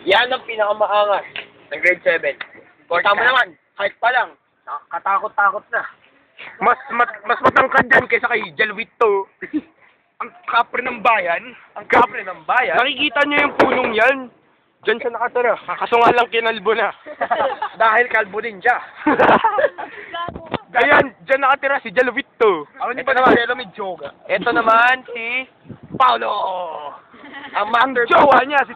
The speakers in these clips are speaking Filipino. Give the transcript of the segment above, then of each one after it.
Yan ang pinakamaangas ng grade 7. Kita mo naman, height pa lang, nakakatakot-takot na. Mas matangkad yan kaysa kay Jalwito. Ang kapre ng bayan. Ang kapre ng bayan. Nakikita niyo yung punong yan? Diyan siya nakatira. Kaso nga lang kinalbo na. Dahil kalbo din siya. Ayan, diyan nakatira si Jalwito. Ito naman, ito naman si Paolo. Ang master Jowa niya, si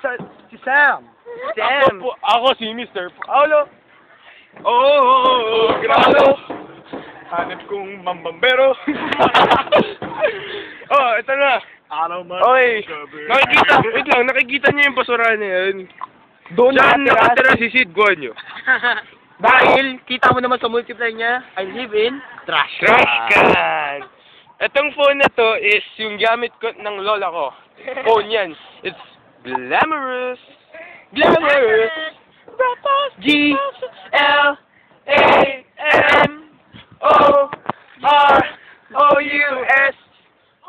Sam. Sam. Ako si Mr. Paolo. Oh, Paolo. Hanap kong mambambero. Oh, ito na. Oy, nakikita niyo yung basura na yan. Doon Diyan nakatira si Sid Guanyo. Dahil, kita mo naman sa multiplier niya, I live in trash Can! Itong phone na to is yung gamit ko ng lola ko. Phone yan. It's glamorous. Glamorous. Glamorous.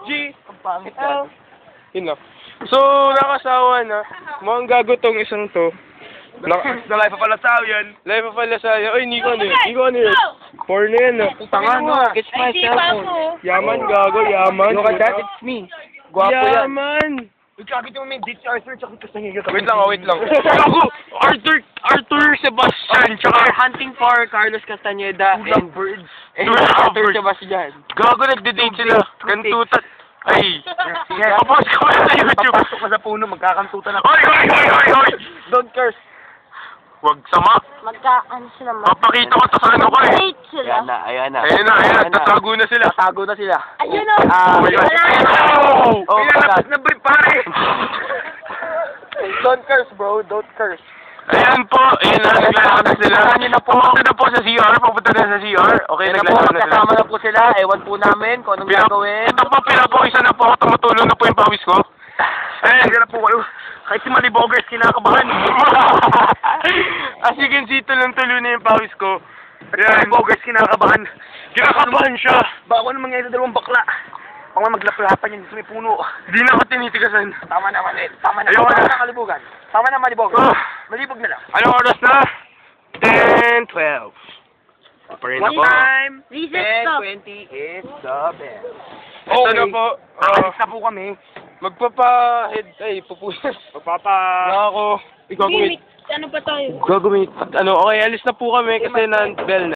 Ang pangit L. Yun lang. So, nakasawa na. Mukhang gago tong isang to. Na life of Alasaw yan. Live pa pala sa Ay, hindi ko ano yun. Porn na yan, no? Tanga no. It's my cellphone. Yaman, gago, yaman. Look at that, it's me. Gwapo yan. Yaman. Ikakit yung may Ditch Arthur tsaka kasangiga. Wait lang. Gago, Arthur Sebastian, tsaka hunting for Carlos Castaneda and birds. Arthur Sebastian. Gago, nagde-date sila. Kantutan. Ay, papasok ko na sa YouTube. Papasok ka sa puno, magkakantutan ako. Hoy! Don't curse. Wag sama. Magkaano sila Papakita ko to sa ano ko eh. Date sila. Ayan na. Ayun na, tatago na sila. Tatago na sila. Ayun o. Pinalabas na brief, pare. Don't curse, bro. Don't curse. Ayan po, naglalakad na sila. Pumunta na po sa CR, pupunta na sa CR. Okay, naglalakad na sila. Kasama na po sila. Ewan po namin kung anong gagawin. Ito po, pinapawisan na po ako, tumutulong na po yung pawis ko. Ayan, na po kayo. Kahit si Malibogers, kinakabahan. As you can see, tulong-tuloy na yung pawis ko. Ayan, Malibogers, kinakabahan. Kinakabahan siya. Bako naman ngayon sa dalawang bakla. Pang maglaplapan yun sa may puno. Di na ako tinitigasan. Tama naman eh. Tama na. Ayoko Tama na. na kalibugan. Tama na Malibogers. Malibog na lang. Anong oras na? 10:12. Pa rin One ako. time, Recess stop. 10:20 is the best. Ito na po. Alis na po kami. Pupusin. Ako. Gimmick. Ano pa tayo? Gagawin. Okay, alis na po kami kasi na bell na.